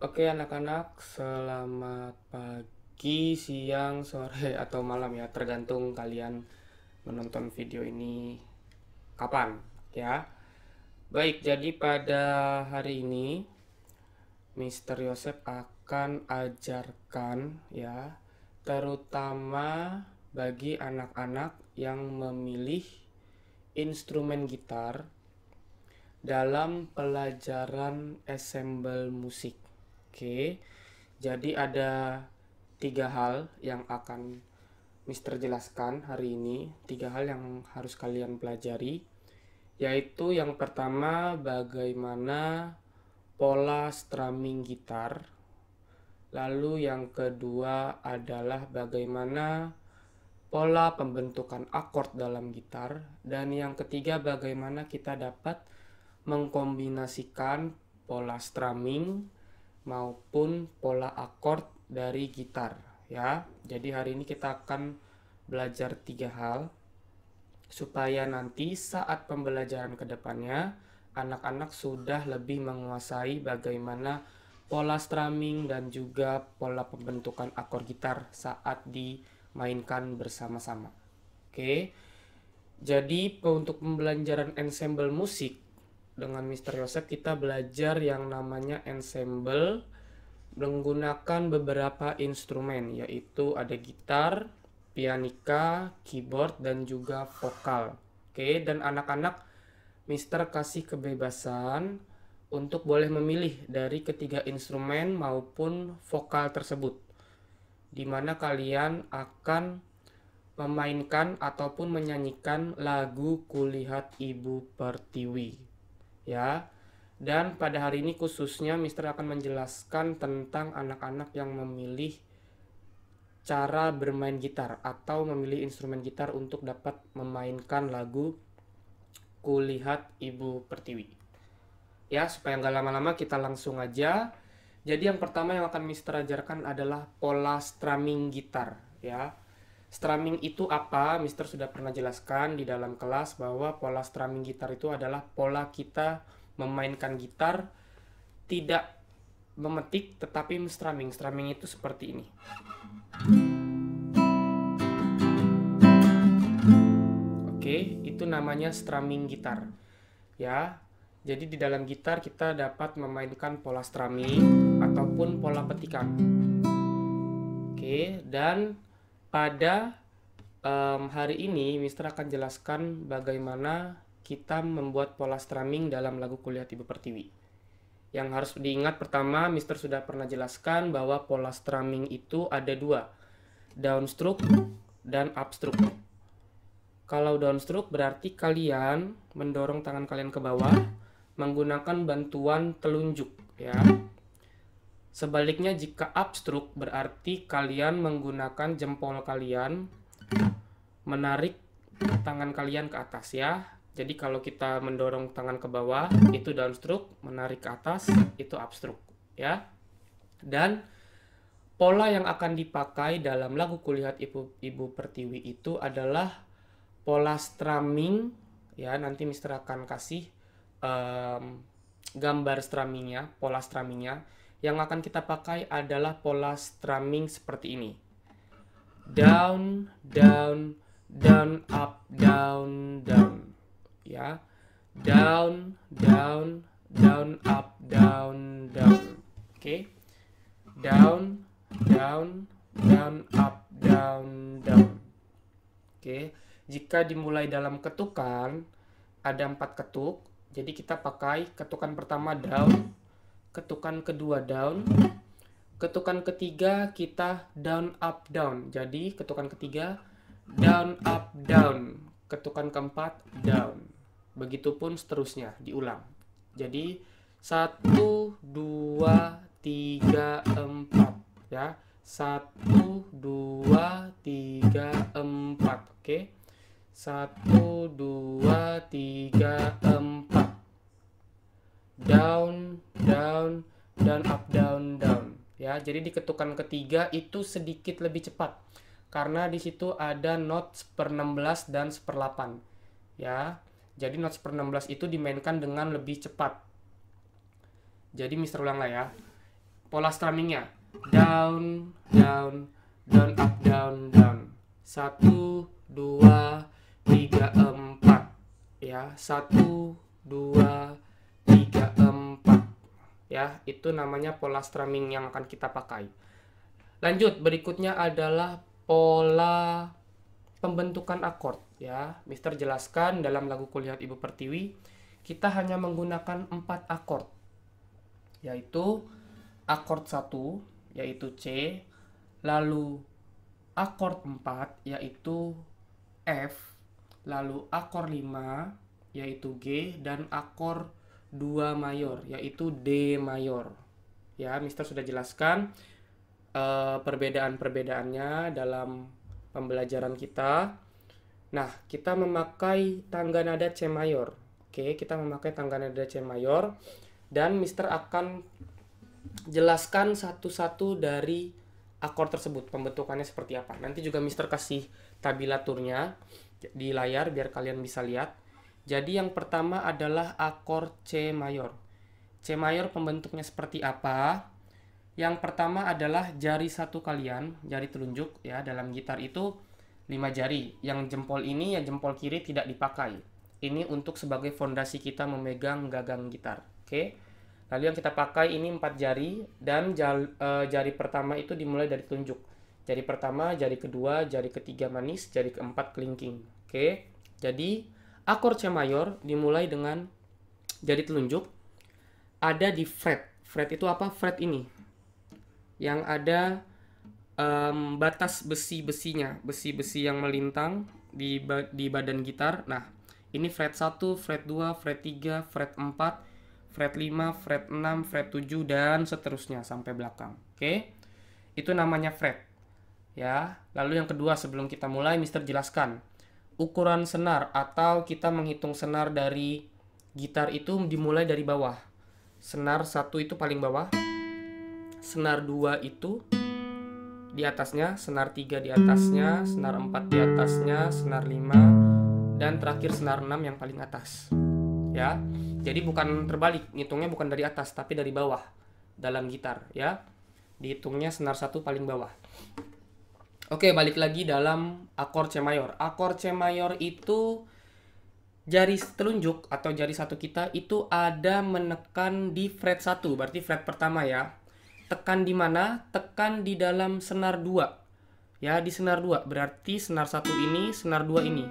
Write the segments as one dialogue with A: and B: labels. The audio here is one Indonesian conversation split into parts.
A: Oke anak-anak, selamat pagi, siang, sore, atau malam ya, tergantung kalian menonton video ini kapan ya. Baik, jadi pada hari ini Mr. Yosef akan ajarkan ya, terutama bagi anak-anak yang memilih instrumen gitar dalam pelajaran ensemble musik. Oke, jadi ada 3 hal yang akan Mister jelaskan hari ini. 3 hal yang harus kalian pelajari, yaitu yang pertama bagaimana pola strumming gitar. Lalu yang kedua adalah bagaimana pola pembentukan akord dalam gitar. Dan yang ketiga bagaimana kita dapat mengkombinasikan pola strumming maupun pola akord dari gitar ya. Jadi hari ini kita akan belajar 3 hal supaya nanti saat pembelajaran kedepannya anak-anak sudah lebih menguasai bagaimana pola strumming dan juga pola pembentukan akord gitar saat dimainkan bersama-sama. Oke. Jadi untuk pembelajaran ensemble musik dengan Mr. Yosef kita belajar yang namanya ensemble menggunakan beberapa instrumen, yaitu ada gitar, pianika, keyboard, dan juga vokal. Oke, dan anak-anak Mister kasih kebebasan untuk boleh memilih dari ketiga instrumen maupun vokal tersebut, di mana kalian akan memainkan ataupun menyanyikan lagu Kulihat Ibu Pertiwi ya. Dan pada hari ini khususnya Mister akan menjelaskan tentang anak-anak yang memilih cara bermain gitar atau memilih instrumen gitar untuk dapat memainkan lagu Kulihat Ibu Pertiwi. Ya, supaya nggak lama-lama kita langsung aja. Jadi yang pertama yang akan Mister ajarkan adalah pola strumming gitar ya. Strumming itu apa? Mister sudah pernah jelaskan di dalam kelas bahwa pola strumming gitar itu adalah pola kita memainkan gitar tidak memetik tetapi strumming. Strumming itu seperti ini. Oke, itu namanya strumming gitar. Ya. Jadi di dalam gitar kita dapat memainkan pola strumming ataupun pola petikan. Oke, dan pada hari ini Mister akan jelaskan bagaimana kita membuat pola strumming dalam lagu Kulihat Ibu Pertiwi. Yang harus diingat pertama, Mister sudah pernah jelaskan bahwa pola strumming itu ada 2, downstroke dan upstroke. Kalau downstroke berarti kalian mendorong tangan kalian ke bawah menggunakan bantuan telunjuk ya. Sebaliknya jika upstroke berarti kalian menggunakan jempol kalian menarik tangan kalian ke atas ya. Jadi kalau kita mendorong tangan ke bawah itu downstroke, menarik ke atas itu upstroke ya. Dan pola yang akan dipakai dalam lagu Kulihat Ibu Pertiwi itu adalah pola strumming ya. Nanti Mister akan kasih gambar strummingnya, pola strummingnya. Yang akan kita pakai adalah pola strumming seperti ini. Down, down, down, up, down, down. Ya. Down, down, down, up, down, down. Oke. Down, down, down, up, down, down. Oke. Jika dimulai dalam ketukan, ada 4 ketuk. Jadi kita pakai ketukan pertama down, ketukan kedua down, ketukan ketiga kita down up down. Jadi ketukan ketiga down up down, ketukan keempat down. Begitupun seterusnya diulang. Jadi 1 2 3 4 ya. 1 2 3 4. Oke. 1 2 3 4. Down, down, down, up, down, down. Ya, jadi di ketukan ketiga itu sedikit lebih cepat karena di situ ada not 1/16 dan 1/8. Ya. Jadi not 1/16 itu dimainkan dengan lebih cepat. Jadi Mister ulang lah ya. pola strummingnya. Down, down, down, up, down, down. 1, 2, 3, 4. Ya, 1, 2, 3, 4. Ya, itu namanya pola strumming yang akan kita pakai. Lanjut, berikutnya adalah pola pembentukan akord. Ya, Mister jelaskan dalam lagu Kulihat Ibu Pertiwi, kita hanya menggunakan 4 akord. Yaitu akord 1, yaitu C, lalu akord 4, yaitu F, lalu akord 5, yaitu G, dan akord 2 mayor, yaitu D mayor. Ya, Mister sudah jelaskan perbedaan-perbedaannya dalam pembelajaran kita. Nah, kita memakai tangga nada C mayor. Oke, kita memakai tangga nada C mayor, dan Mister akan jelaskan satu-satu dari akord tersebut, pembentukannya seperti apa. Nanti juga Mister kasih tabilaturnya di layar biar kalian bisa lihat. Jadi yang pertama adalah akord C mayor. C mayor pembentuknya seperti apa? Yang pertama adalah jari satu kalian, jari telunjuk ya, dalam gitar itu 5 jari. Yang jempol ini, yang jempol kiri tidak dipakai. Ini untuk sebagai fondasi kita memegang gagang gitar. Oke. Lalu yang kita pakai ini 4 jari, dan jari pertama itu dimulai dari telunjuk. Jari pertama, jari kedua, jari ketiga manis, jari keempat kelingking. Oke. Jadi akord C mayor dimulai dengan jari telunjuk, ada di fret. Fret itu apa? Fret ini yang ada batas besi-besinya, besi-besi yang melintang di badan gitar. Nah, ini fret 1, fret 2, fret 3, fret 4, fret 5, fret 6, fret 7, dan seterusnya sampai belakang. Oke, itu namanya fret. Ya, lalu yang kedua, sebelum kita mulai, Mister jelaskan ukuran senar, atau kita menghitung senar dari gitar itu dimulai dari bawah. Senar 1 itu paling bawah, senar 2 itu di atasnya, senar 3 di atasnya, senar 4 di atasnya, senar 5, dan terakhir senar 6 yang paling atas. Ya, jadi bukan terbalik, ngitungnya bukan dari atas tapi dari bawah dalam gitar ya. Dihitungnya senar 1 paling bawah. Oke, balik lagi dalam akord C mayor. Akord C mayor itu jari telunjuk atau jari satu kita itu ada menekan di fret 1, berarti fret pertama ya. Tekan di mana? Tekan di dalam senar 2. Ya, di senar 2. Berarti senar 1 ini, senar 2 ini.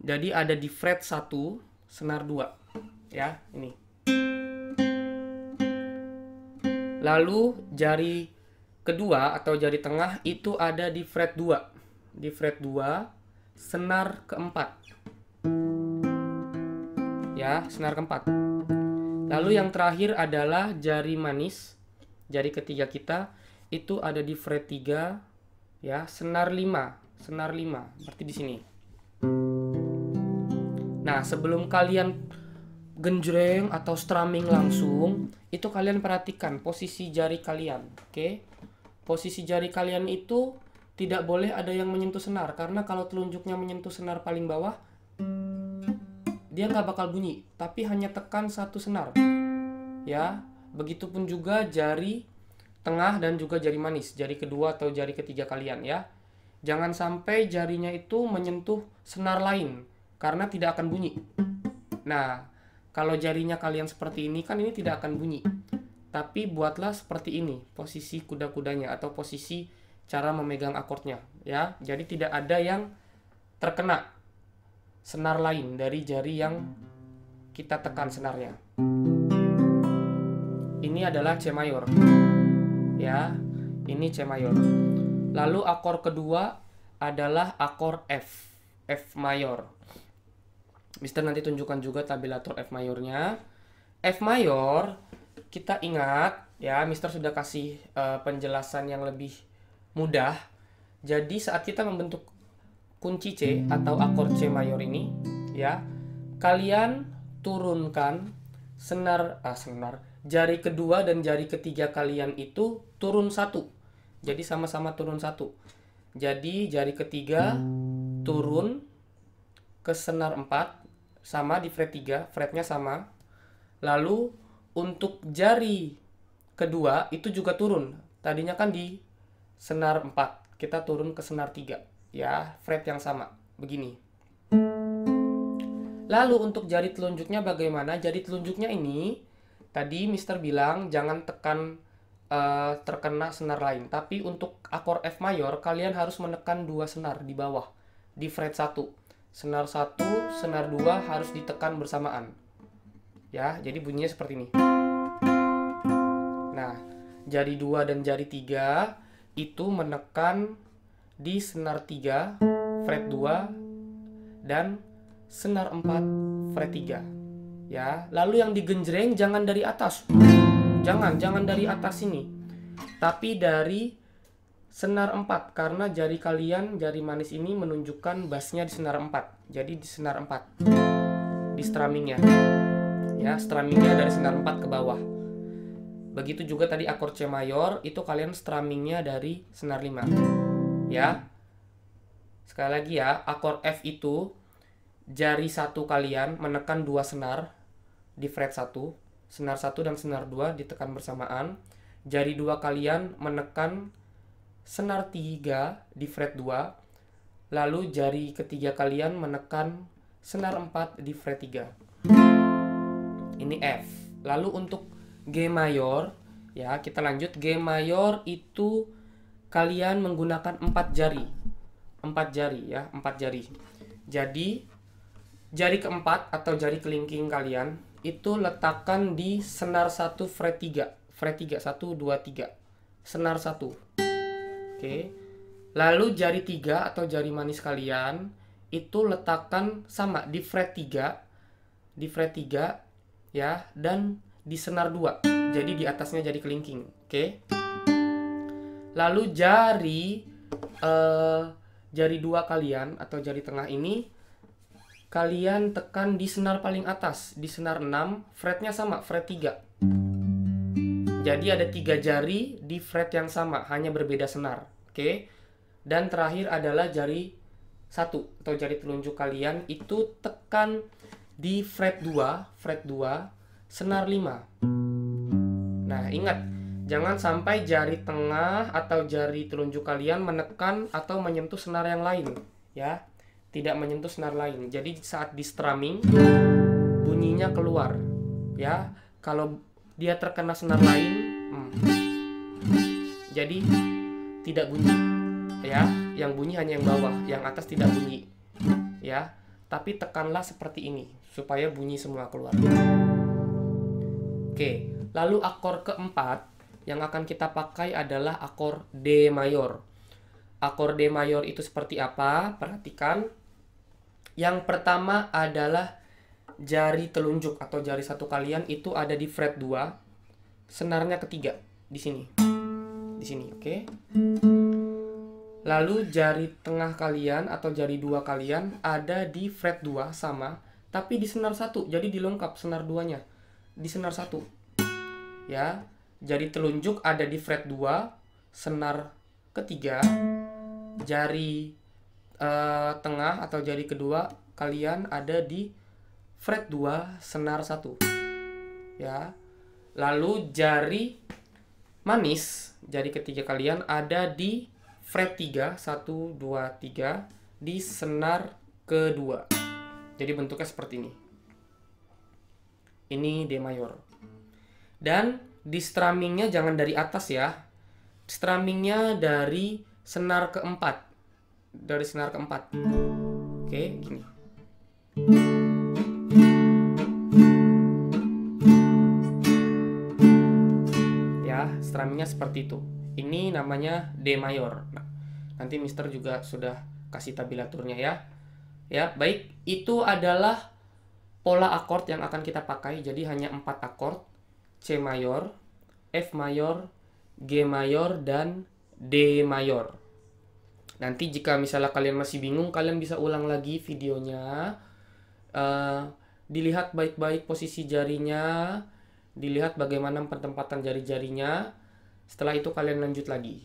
A: Jadi ada di fret 1, senar 2. Ya, ini. Lalu jari kedua atau jari tengah itu ada di fret 2. Di fret 2, senar keempat. Ya, senar keempat. Lalu yang terakhir adalah jari manis. Jari ketiga kita itu ada di fret 3 ya, senar 5. Senar 5 berarti di sini. Nah, sebelum kalian genjreng atau strumming langsung, itu kalian perhatikan posisi jari kalian. Oke. Posisi jari kalian itu tidak boleh ada yang menyentuh senar, karena kalau telunjuknya menyentuh senar paling bawah, dia nggak bakal bunyi, tapi hanya tekan satu senar. Ya, begitupun juga jari tengah dan juga jari manis, jari kedua atau jari ketiga kalian ya. Jangan sampai jarinya itu menyentuh senar lain, karena tidak akan bunyi. Nah, kalau jarinya kalian seperti ini kan ini tidak akan bunyi. Tapi buatlah seperti ini, posisi kuda-kudanya atau posisi cara memegang akordnya ya. Jadi tidak ada yang terkena senar lain dari jari yang kita tekan senarnya. Ini adalah C mayor. Ya, ini C mayor. Lalu akor kedua adalah akor F. F mayor. Mister nanti tunjukkan juga tabilatur F mayornya. F mayor, kita ingat ya, Mister sudah kasih penjelasan yang lebih mudah. Jadi saat kita membentuk kunci C atau akor C mayor ini ya, kalian turunkan senar jari kedua dan jari ketiga kalian itu turun satu. Jadi sama-sama turun satu. Jadi jari ketiga turun ke senar 4 sama di fret 3, fretnya sama. Lalu untuk jari kedua itu juga turun. Tadinya kan di senar 4, kita turun ke senar 3, ya, fret yang sama, begini. Lalu untuk jari telunjuknya bagaimana? Jari telunjuknya ini, tadi Mister bilang jangan tekan terkena senar lain. Tapi untuk akor F mayor, kalian harus menekan 2 senar di bawah, di fret 1. Senar 1, senar 2 harus ditekan bersamaan. Ya, jadi bunyinya seperti ini. Nah, jari 2 dan jari 3 itu menekan di senar 3, fret 2, dan senar 4, fret 3. Ya, lalu yang digenjreng jangan dari atas. Jangan dari atas ini. Tapi dari senar 4, karena jari kalian, jari manis ini menunjukkan bassnya di senar 4. Jadi di senar 4. Di strummingnya. Ya, strummingnya dari senar 4 ke bawah. Begitu juga tadi akor C mayor, itu kalian strummingnya dari senar 5. Ya. Sekali lagi ya, akor F itu jari 1 kalian menekan 2 senar di fret 1. Senar 1 dan senar 2 ditekan bersamaan. Jari 2 kalian menekan senar 3 di fret 2. Lalu jari ketiga kalian menekan senar 4 di fret 3. Ini F. Lalu untuk G mayor, ya, kita lanjut. G mayor itu kalian menggunakan 4 jari. 4 jari ya, 4 jari. Jadi jari keempat atau jari kelingking kalian itu letakkan di senar 1 fret 3. Fret 3, 1, 2, 3. Senar 1. Oke. Lalu jari 3 atau jari manis kalian itu letakkan sama di fret 3. Di fret 3 ya, dan di senar 2. Jadi di atasnya jari kelingking. Oke. Lalu jari 2 kalian atau jari tengah ini kalian tekan di senar paling atas, di senar 6, fretnya sama, fret 3. Jadi ada 3 jari di fret yang sama, hanya berbeda senar. Oke. Dan terakhir adalah jari 1 atau jari telunjuk kalian itu tekan di fret 2, senar 5. Nah, ingat, jangan sampai jari tengah atau jari telunjuk kalian menekan atau menyentuh senar yang lain, ya. Tidak menyentuh senar lain. Jadi saat di strumming bunyinya keluar, ya. Kalau dia terkena senar lain, jadi tidak bunyi, ya. Yang bunyi hanya yang bawah, yang atas tidak bunyi, ya. Tapi tekanlah seperti ini supaya bunyi semua keluar. Oke, lalu akor keempat yang akan kita pakai adalah akor D mayor. Akor D mayor itu seperti apa? Perhatikan. Yang pertama adalah jari telunjuk atau jari 1 kalian itu ada di fret 2, senarnya ketiga di sini. Di sini, oke. Lalu jari tengah kalian atau jari 2 kalian ada di fret 2 sama, tapi di senar 1. Jadi dilengkap senar 2-nya. Di senar 1. Ya, jari telunjuk ada di fret 2, senar ketiga. Jari tengah atau jari kedua kalian ada di fret 2, senar 1. Ya. Lalu jari manis, jari ketiga kalian ada di fret 3, 1, 2, 3 di senar kedua. Jadi bentuknya seperti ini. Ini D mayor. Dan di strummingnya jangan dari atas ya. Strummingnya dari senar keempat. Dari senar keempat. Oke, gini. Ya, strummingnya seperti itu. Ini namanya D mayor. Nah, nanti Mister juga sudah kasih tabulaturnya ya. Ya, baik. Itu adalah pola akord yang akan kita pakai. Jadi hanya 4 akord. C mayor, F mayor, G mayor, dan D mayor. Nanti jika misalnya kalian masih bingung, kalian bisa ulang lagi videonya. Dilihat baik-baik posisi jarinya, dilihat bagaimana penempatan jari-jarinya. Setelah itu kalian lanjut lagi.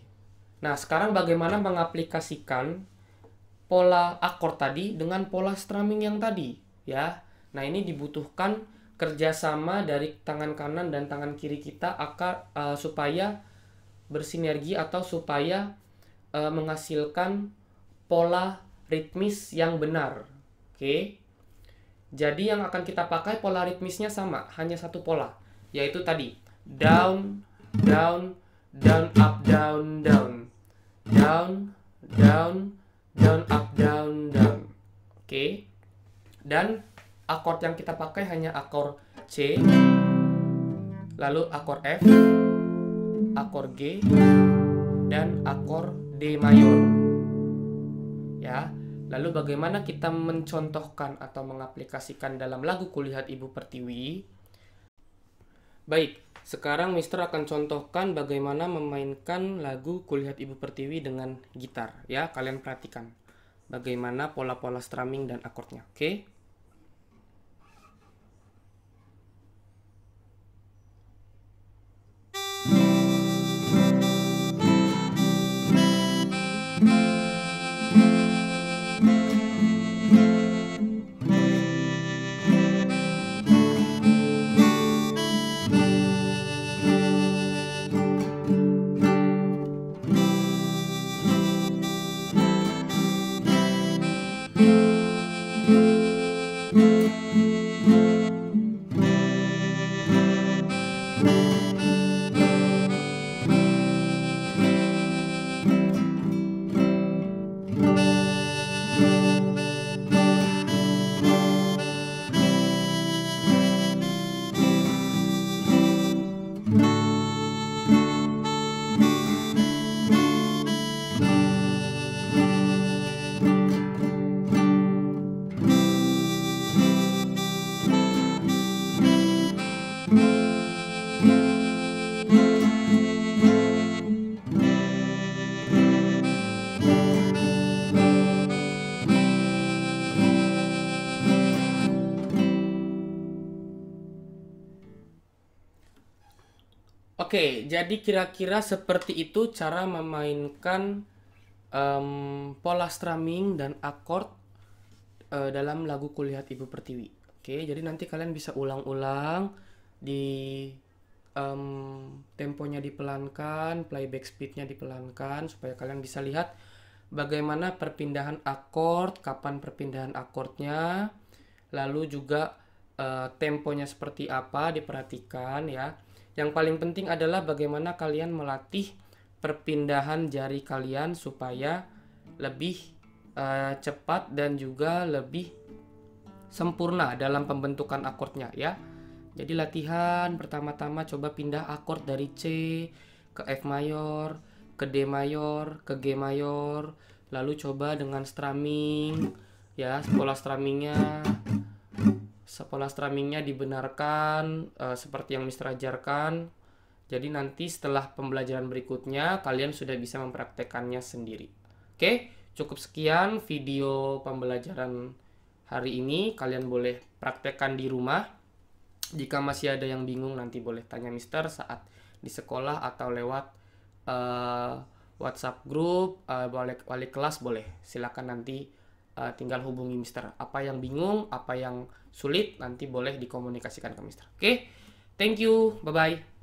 A: Nah, sekarang bagaimana mengaplikasikan pola akord tadi dengan pola strumming yang tadi, ya. Nah, ini dibutuhkan kerjasama dari tangan kanan dan tangan kiri kita supaya bersinergi atau supaya menghasilkan pola ritmis yang benar. Oke. Jadi yang akan kita pakai pola ritmisnya sama, hanya satu pola, yaitu tadi down, down, down, up, down, down, down, down, down, up, down, down. Oke. Dan akord yang kita pakai hanya akord C, lalu akord F, akord G, dan akord D mayor. Ya. Lalu bagaimana kita mencontohkan atau mengaplikasikan dalam lagu Kulihat Ibu Pertiwi? Baik, sekarang Mister akan contohkan bagaimana memainkan lagu Kulihat Ibu Pertiwi dengan gitar. Ya, kalian perhatikan bagaimana pola-pola strumming dan akordnya. Oke? Oke, jadi kira-kira seperti itu cara memainkan pola strumming dan akord dalam lagu Kulihat Ibu Pertiwi. Oke, jadi nanti kalian bisa ulang-ulang di temponya dipelankan, playback speednya dipelankan supaya kalian bisa lihat bagaimana perpindahan akord, kapan perpindahan akordnya, lalu juga temponya seperti apa diperhatikan ya. Yang paling penting adalah bagaimana kalian melatih perpindahan jari kalian supaya lebih cepat dan juga lebih sempurna dalam pembentukan akordnya ya. Jadi latihan pertama-tama coba pindah akord dari C ke F mayor, ke D mayor, ke G mayor, lalu coba dengan strumming ya, pola strummingnya dibenarkan seperti yang Mister ajarkan. Jadi nanti setelah pembelajaran berikutnya kalian sudah bisa mempraktekannya sendiri. Oke, cukup sekian video pembelajaran hari ini. Kalian boleh praktekkan di rumah. Jika masih ada yang bingung nanti boleh tanya Mister saat di sekolah atau lewat WhatsApp grup, wali kelas boleh. Silakan nanti tinggal hubungi Mister. Apa yang bingung, apa yang sulit nanti boleh dikomunikasikan ke Mister. Oke, thank you, bye-bye.